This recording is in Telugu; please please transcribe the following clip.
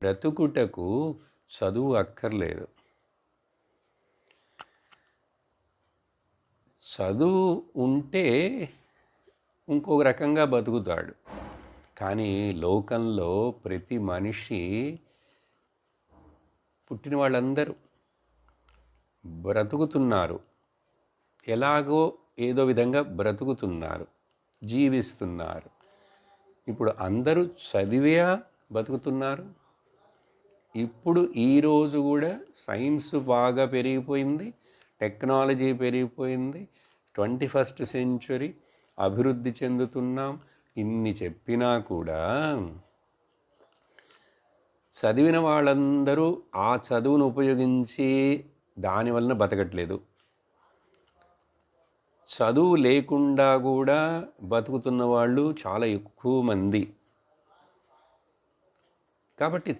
బ్రతుకుటకు చదువు అక్కర్లేదు. చదువు ఉంటే ఇంకొక రకంగా బతుకుతాడు. కానీ లోకంలో ప్రతి మనిషి, పుట్టిన వాళ్ళందరూ బ్రతుకుతున్నారు. ఎలాగో ఏదో విధంగా బ్రతుకుతున్నారు, జీవిస్తున్నారు. ఇప్పుడు అందరూ చదివా బతుకుతున్నారు. ఇప్పుడు ఈరోజు కూడా సైన్స్ బాగా పెరిగిపోయింది, టెక్నాలజీ పెరిగిపోయింది, 21st సెంచురీ అభివృద్ధి చెందుతున్నాం. ఇన్ని చెప్పినా కూడా చదివిన వాళ్ళందరూ ఆ చదువును ఉపయోగించి దానివలన బతకట్లేదు. చదువు లేకుండా కూడా బతుకుతున్న వాళ్ళు చాలా ఎక్కువ మంది. కాబట్టి